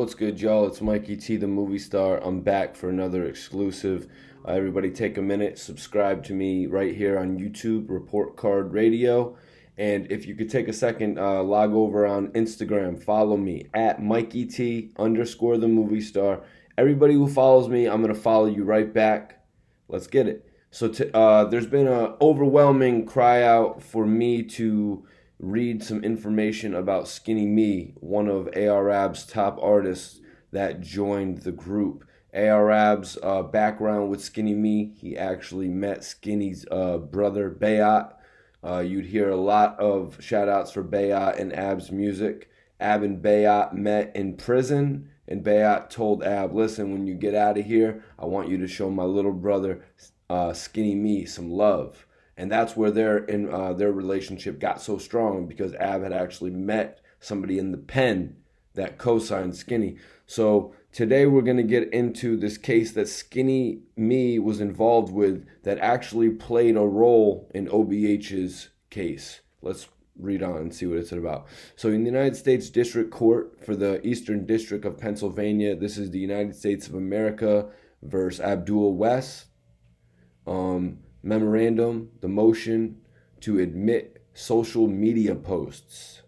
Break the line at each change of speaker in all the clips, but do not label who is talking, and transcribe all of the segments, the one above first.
What's good, y'all? It's Mikey T, the movie star. I'm back for another exclusive. Everybody take a minute, subscribe to me right here on YouTube, Report Card Radio. And if you could take a second, log over on Instagram, follow me at Mikey T _ the movie star. Everybody who follows me, I'm going to follow you right back. Let's get it. So there's been an overwhelming cry out for me to read some information about Skinny Me, one of A.R.Ab's top artists that joined the group. A.R.Ab's background with Skinny Me, he actually met Skinny's brother, Bayat. You'd hear a lot of shout-outs for Bayat and Ab's music. Ab and Bayat met in prison, and Bayat told Ab, listen, when you get out of here, I want you to show my little brother, Skinny Me, some love. And that's where their relationship got so strong, because Ab had actually met somebody in the pen that co-signed Skinny. So today we're going to get into this case that Skinny Me was involved with that actually played a role in OBH's case. Let's read on and see what it's about. So in the United States District Court for the Eastern District of Pennsylvania, this is the United States of America versus Abdul West. Memorandum, the motion to admit social media posts.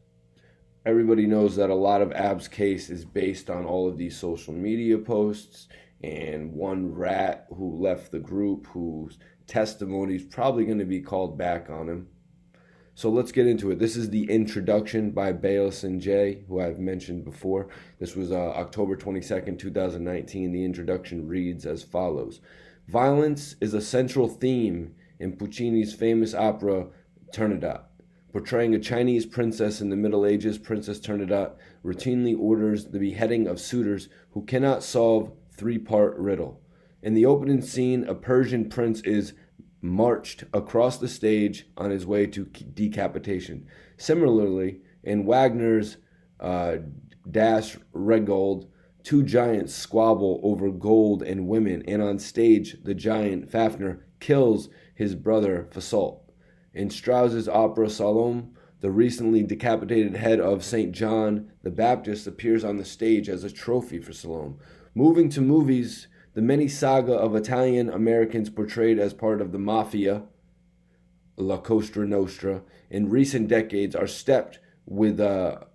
Everybody knows that a lot of Ab's case is based on all of these social media posts, and one rat who left the group whose testimony is probably going to be called back on him. So let's get into it. This is the introduction by Bayless and Jay, who I've mentioned before. This was October 22nd, 2019. The introduction reads as follows. Violence is a central theme in Puccini's famous opera Turandot. Portraying a Chinese princess in the Middle Ages, Princess Turandot routinely orders the beheading of suitors who cannot solve three-part riddle. In the opening scene, a Persian prince is marched across the stage on his way to decapitation. Similarly, in Wagner's Das Regold, two giants squabble over gold and women, and on stage, the giant Fafner kills his brother Fasolt. In Strauss's opera Salome, the recently decapitated head of St. John the Baptist appears on the stage as a trophy for Salome. Moving to movies, the many saga of Italian Americans portrayed as part of the mafia, La Cosa Nostra, in recent decades are stepped with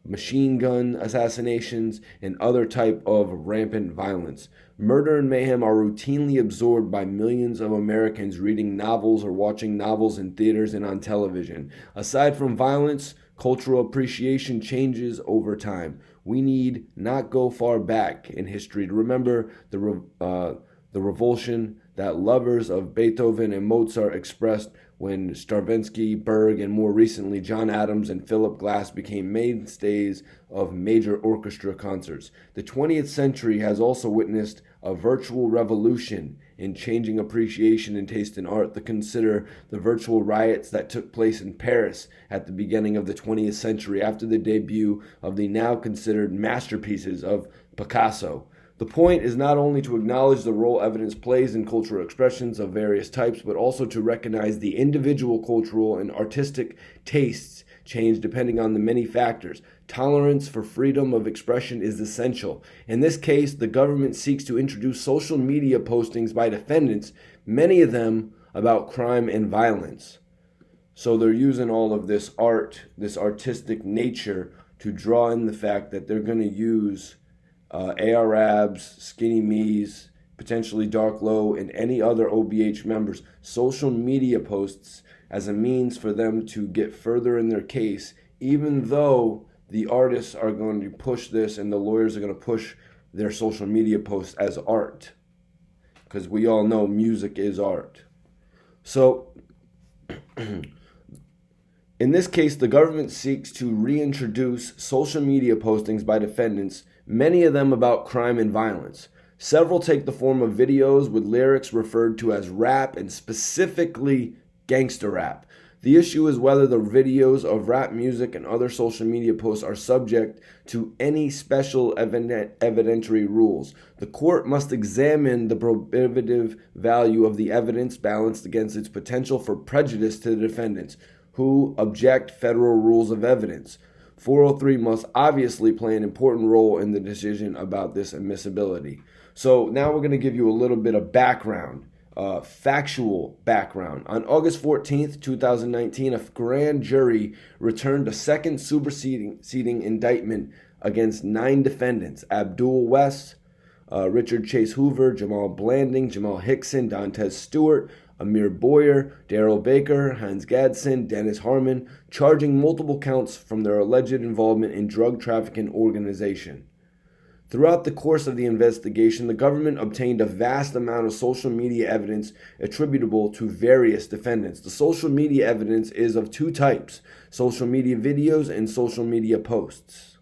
machine gun assassinations and other type of rampant violence. Murder and mayhem are routinely absorbed by millions of Americans reading novels or watching novels in theaters and on television. Aside from violence, cultural appreciation changes over time. We need not go far back in history to remember the revulsion that lovers of Beethoven and Mozart expressed when Stravinsky, Berg, and more recently John Adams and Philip Glass became mainstays of major orchestra concerts. The 20th century has also witnessed a virtual revolution in changing appreciation and taste in art. Consider the virtual riots that took place in Paris at the beginning of the 20th century after the debut of the now considered masterpieces of Picasso. The point is not only to acknowledge the role evidence plays in cultural expressions of various types, but also to recognize the individual cultural and artistic tastes change depending on the many factors. Tolerance for freedom of expression is essential. In this case, the government seeks to introduce social media postings by defendants, many of them about crime and violence. So they're using all of this art, this artistic nature, to draw in the fact that they're going to use A.R.Ab's, Skinny Me's, potentially Dark Low, and any other OBH members' social media posts as a means for them to get further in their case, even though the artists are going to push this and the lawyers are going to push their social media posts as art. Because we all know music is art. So, in this case, the government seeks to reintroduce social media postings by defendants, many of them about crime and violence. Several take the form of videos with lyrics referred to as rap and specifically gangster rap. The issue is whether the videos of rap music and other social media posts are subject to any special evidentiary rules. The court must examine the probative value of the evidence balanced against its potential for prejudice to the defendants, who object federal rules of evidence. 403 must obviously play an important role in the decision about this admissibility. So now we're going to give you a little bit of background, factual background. On August 14th, 2019, a grand jury returned a second superseding indictment against 9 defendants: Abdul West, Richard Chase Hoover, Jamal Blanding, Jamal Hickson, Dontez Stewart, Amir Boyer, Daryl Baker, Heinz Gadsden, Dennis Harmon, charging multiple counts from their alleged involvement in drug trafficking organization. Throughout the course of the investigation, the government obtained a vast amount of social media evidence attributable to various defendants. The social media evidence is of 2 types: social media videos and social media posts.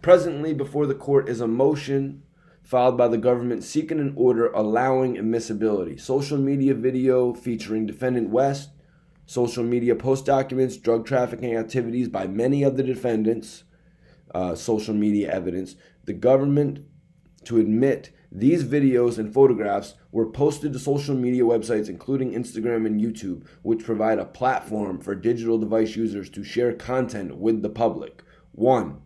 Presently before the court is a motion filed by the government seeking an order allowing admissibility. Social media video featuring defendant West, social media post documents, drug trafficking activities by many of the defendants, social media evidence. The government to admit these videos and photographs were posted to social media websites including Instagram and YouTube, which provide a platform for digital device users to share content with the public. 1.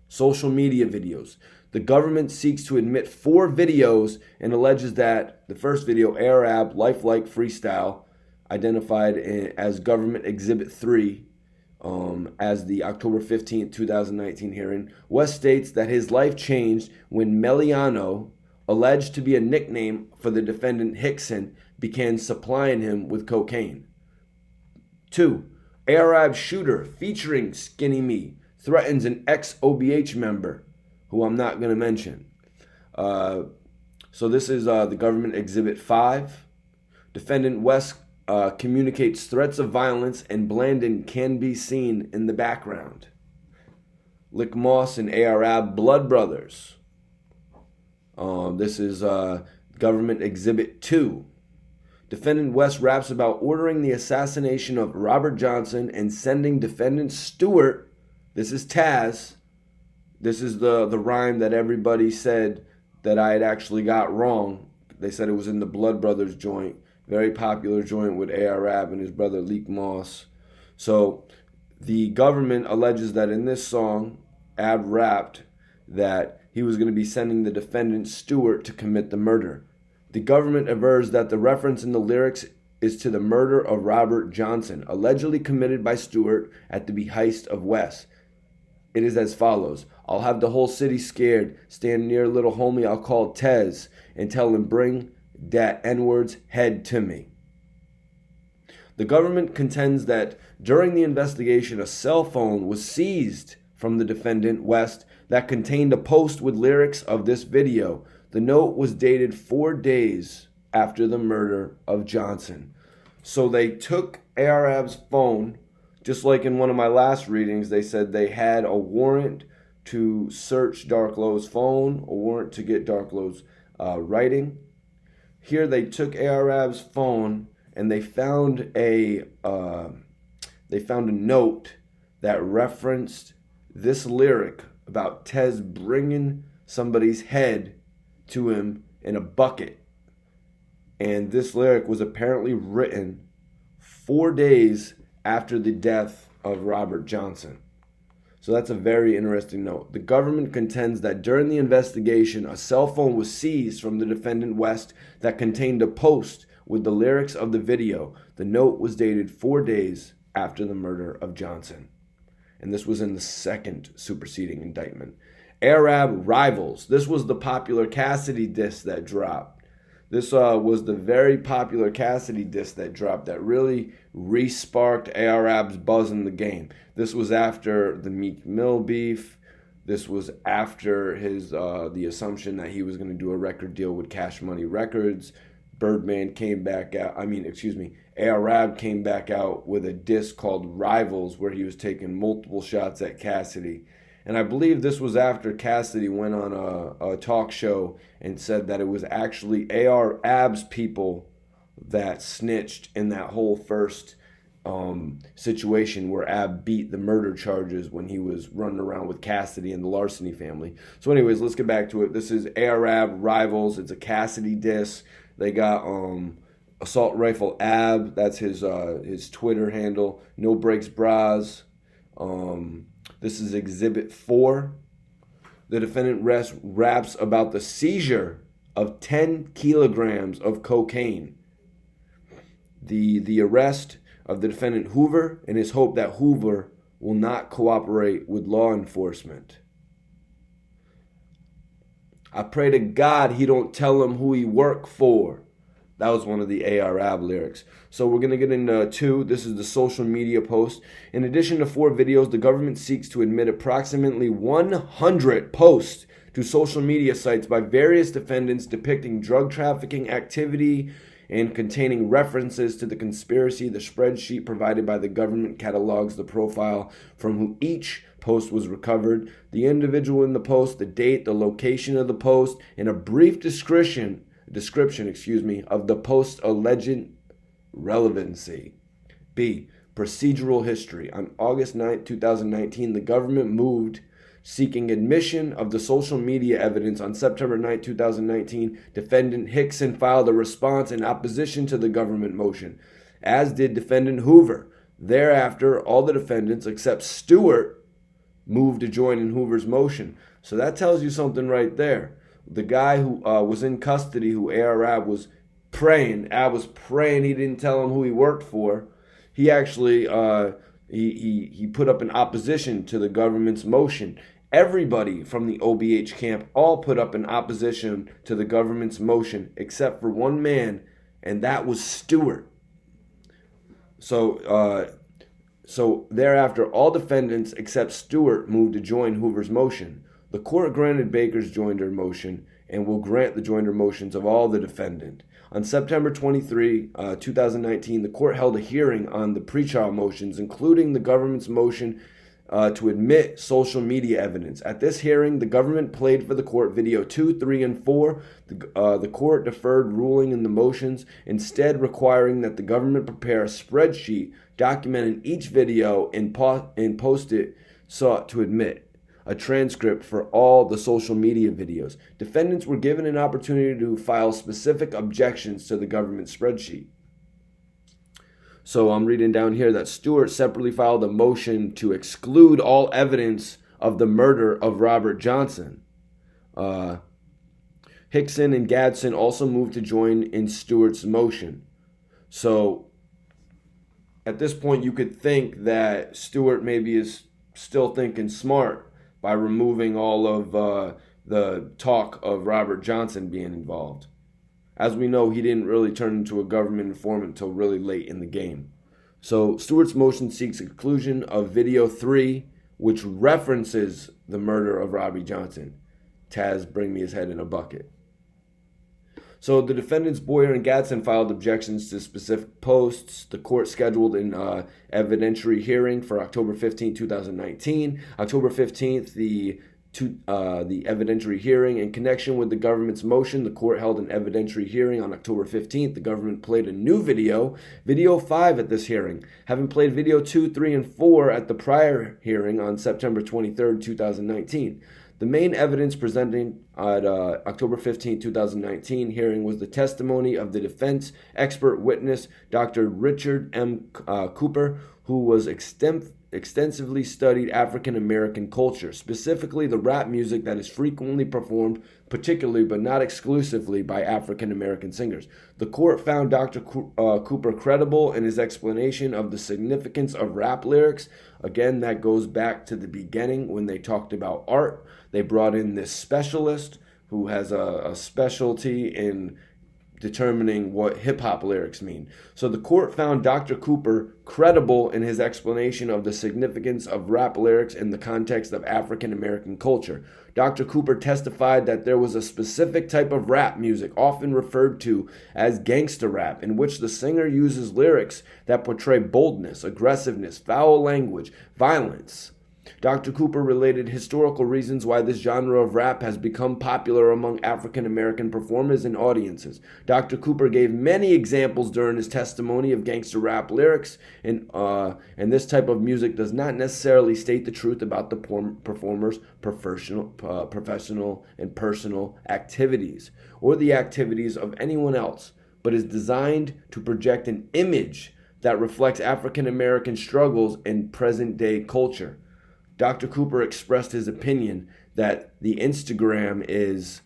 Social media videos. The government seeks to admit 4 videos and alleges that the first video, Arab Lifelike Freestyle, identified as Government Exhibit 3 as the October 15th, 2019 hearing, West states that his life changed when Meliano, alleged to be a nickname for the defendant Hickson, began supplying him with cocaine. 2. Arab Shooter featuring Skinny Me threatens an ex-OBH member, who I'm not going to mention. So this is the Government Exhibit 5. Defendant West communicates threats of violence, and Blandon can be seen in the background. Lick Moss and Arab Blood Brothers. This is Government Exhibit 2. Defendant West raps about ordering the assassination of Robert Johnson and sending defendant Stewart. This is Taz. This is the rhyme that everybody said that I had actually got wrong. They said it was in the Blood Brothers joint. Very popular joint with Arab and his brother Leek Moss. So the government alleges that in this song, Ab rapped that he was going to be sending the defendant Stewart to commit the murder. The government avers that the reference in the lyrics is to the murder of Robert Johnson, allegedly committed by Stewart at the behest of West. It is as follows: I'll have the whole city scared. Stand near little homie I'll call Tez and tell him bring that N-word's head to me. The government contends that during the investigation, a cell phone was seized from the defendant West that contained a post with lyrics of this video. The note was dated 4 days after the murder of Johnson. So they took Arab's phone. Just like in one of my last readings, they said they had a warrant to search Darklow's phone, a warrant to get Darklow's writing. Here they took Arab's phone and they found a note that referenced this lyric about Tez bringing somebody's head to him in a bucket. And this lyric was apparently written 4 days after the death of Robert Johnson. So that's a very interesting note. The government contends that during the investigation, a cell phone was seized from the defendant West that contained a post with the lyrics of the video. The note was dated 4 days after the murder of Johnson. And this was in the second superseding indictment. Arab Rivals. This was the popular Cassidy diss that dropped. This was the very popular Cassidy diss that dropped that really re-sparked Arab's buzz in the game. This was after the Meek Mill beef. This was after his the assumption that he was going to do a record deal with Cash Money Records. Birdman came back out. Arab came back out with a diss called Rivals, where he was taking multiple shots at Cassidy. And I believe this was after Cassidy went on a talk show and said that it was actually Arab's people that snitched in that whole first situation where Ab beat the murder charges when he was running around with Cassidy and the Larceny family. So anyways, let's get back to it. This is Arab Rivals. It's a Cassidy diss. They got Assault Rifle Ab. That's his Twitter handle. No Breaks Bras. This is Exhibit 4. The defendant raps about the seizure of 10 kilograms of cocaine. The arrest of the defendant Hoover and his hope that Hoover will not cooperate with law enforcement. I pray to God he don't tell him who he work for. That was one of the AR-AB lyrics. So we're going to get into 2. This is the social media post. In addition to 4 videos, the government seeks to admit approximately 100 posts to social media sites by various defendants depicting drug trafficking activity and containing references to the conspiracy. The spreadsheet provided by the government catalogs the profile from whom each post was recovered, the individual in the post, the date, the location of the post, and a brief description of the post's alleged relevancy. B. Procedural history. On August 9, 2019, the government moved seeking admission of the social media evidence. On September 9, 2019, defendant Hickson filed a response in opposition to the government motion, as did defendant Hoover. Thereafter, all the defendants except Stewart moved to join in Hoover's motion. So that tells you something right there. The guy who was in custody, who Ab was praying, he didn't tell him who he worked for. He actually he put up an opposition to the government's motion. Everybody from the OBH camp all put up an opposition to the government's motion except for one man, and that was Stewart. So thereafter, all defendants except Stewart moved to join Hoover's motion. The court granted Baker's joinder motion and will grant the joinder motions of all the defendant. On September 23, 2019, the court held a hearing on the pretrial motions, including the government's motion to admit social media evidence. At this hearing, the government played for the court video 2, 3, and 4. The court deferred ruling in the motions, instead requiring that the government prepare a spreadsheet documenting each video and post it sought to admit. A transcript for all the social media videos. Defendants were given an opportunity to file specific objections to the government spreadsheet. So I'm reading down here that Stewart separately filed a motion to exclude all evidence of the murder of Robert Johnson. Hickson and Gadsden also moved to join in Stewart's motion. So at this point, you could think that Stewart maybe is still thinking smart by removing all of the talk of Robert Johnson being involved. As we know, he didn't really turn into a government informant until really late in the game. So Stewart's motion seeks exclusion of video 3, which references the murder of Robbie Johnson. Taz, bring me his head in a bucket. So the defendants Boyer and Gadsden filed objections to specific posts. The court scheduled an evidentiary hearing for October 15, 2019. October 15th, the evidentiary hearing. In connection with the government's motion, the court held an evidentiary hearing on October 15th. The government played a new video 5 at this hearing, having played video 2, 3, and 4 at the prior hearing on September 23rd, 2019. The main evidence presented at October 15, 2019 hearing was the testimony of the defense expert witness, Dr. Richard M. Cooper, who was extensively studied African American culture, specifically the rap music that is frequently performed, particularly but not exclusively, by African American singers. The court found Dr. Cooper credible in his explanation of the significance of rap lyrics. Again, that goes back to the beginning when they talked about art. They brought in this specialist who has a specialty in determining what hip-hop lyrics mean. So the court found Dr. Cooper credible in his explanation of the significance of rap lyrics in the context of African American culture. Dr. Cooper testified that there was a specific type of rap music, often referred to as gangsta rap, in which the singer uses lyrics that portray boldness, aggressiveness, foul language, violence. Dr. Cooper related historical reasons why this genre of rap has become popular among African American performers and audiences. Dr. Cooper gave many examples during his testimony of gangster rap lyrics, and this type of music does not necessarily state the truth about the performer's professional and personal activities, or the activities of anyone else, but is designed to project an image that reflects African American struggles in present day culture. Dr. Cooper expressed his opinion that the Instagram is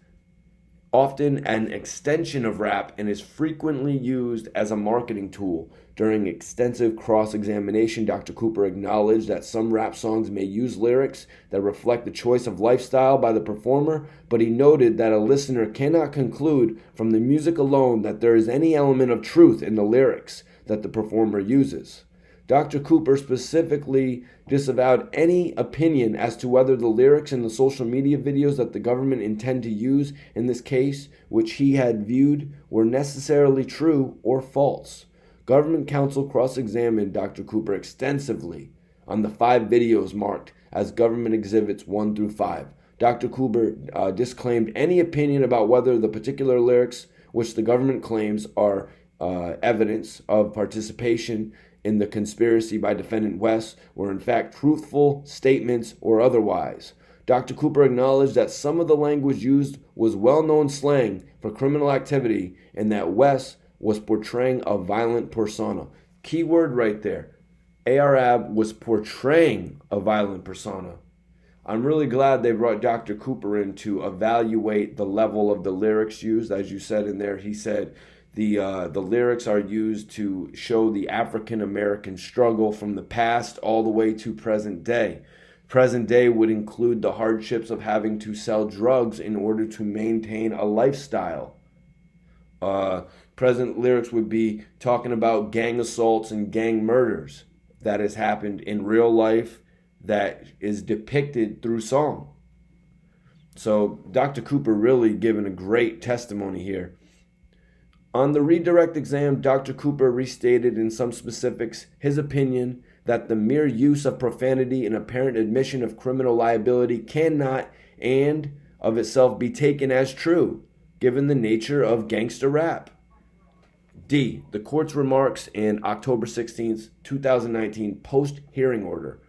often an extension of rap and is frequently used as a marketing tool. During extensive cross-examination, Dr. Cooper acknowledged that some rap songs may use lyrics that reflect the choice of lifestyle by the performer, but he noted that a listener cannot conclude from the music alone that there is any element of truth in the lyrics that the performer uses. Dr. Cooper specifically disavowed any opinion as to whether the lyrics in the social media videos that the government intend to use in this case, which he had viewed, were necessarily true or false. Government counsel cross-examined Dr. Cooper extensively on the 5 videos marked as government exhibits 1 through 5. Dr. Cooper disclaimed any opinion about whether the particular lyrics, which the government claims are evidence of participation in the conspiracy by defendant West, were in fact truthful statements or otherwise. Dr. Cooper acknowledged that some of the language used was well-known slang for criminal activity and that West was portraying a violent persona. Key word right there. ARAB was portraying a violent persona. I'm really glad they brought Dr. Cooper in to evaluate the level of the lyrics used. As you said in there, he said the lyrics are used to show the African American struggle from the past all the way to present day. Present day would include the hardships of having to sell drugs in order to maintain a lifestyle. Present lyrics would be talking about gang assaults and gang murders that has happened in real life that is depicted through song. So Dr. Cooper really giving a great testimony here. On the redirect exam, Dr. Cooper restated in some specifics his opinion that the mere use of profanity and apparent admission of criminal liability cannot and of itself be taken as true, given the nature of gangster rap. D. The court's remarks in October 16, 2019 post-hearing order.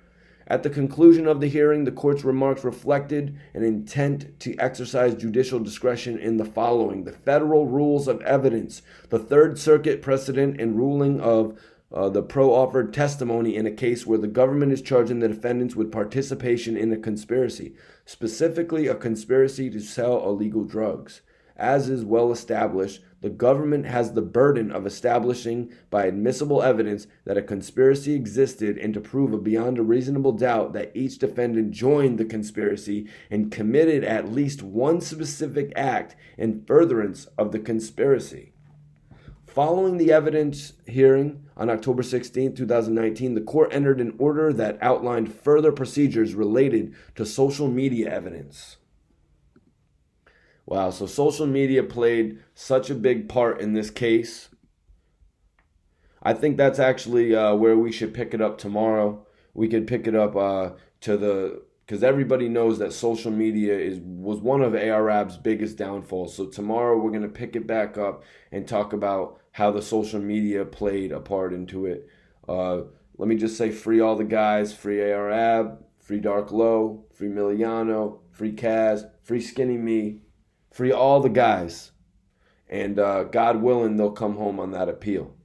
At the conclusion of the hearing, the court's remarks reflected an intent to exercise judicial discretion in the following: the federal rules of evidence, the Third Circuit precedent and ruling of the pro-offered testimony in a case where the government is charging the defendants with participation in a conspiracy, specifically a conspiracy to sell illegal drugs. As is well established, the government has the burden of establishing by admissible evidence that a conspiracy existed and to prove beyond a reasonable doubt that each defendant joined the conspiracy and committed at least one specific act in furtherance of the conspiracy. Following the evidence hearing on October 16, 2019, the court entered an order that outlined further procedures related to social media evidence. Wow, so social media played such a big part in this case. I think that's actually where we should pick it up tomorrow. We could pick it up because everybody knows that social media was one of ARAB's biggest downfalls. So tomorrow we're going to pick it back up and talk about how the social media played a part into it. Let me just say, free all the guys, free ARAB, free Dark Low, free Miliano, free Kaz, free Skinny Me. Free all the guys. And God willing, they'll come home on that appeal.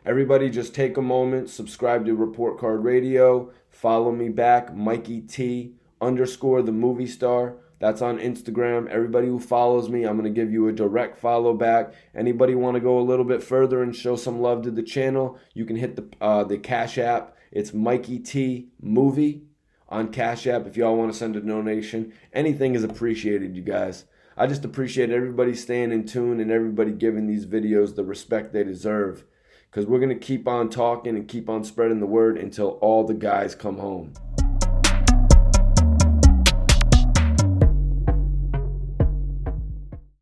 Everybody just take a moment, subscribe to Report Card Radio, follow me back, Mikey T _ the movie star. That's on Instagram. Everybody who follows me, I'm going to give you a direct follow back. Anybody want to go a little bit further and show some love to the channel, you can hit the Cash App. It's Mikey T Movie on Cash App if y'all want to send a donation. Anything is appreciated, you guys. I just appreciate everybody staying in tune and everybody giving these videos the respect they deserve, because we're going to keep on talking and keep on spreading the word until all the guys come home.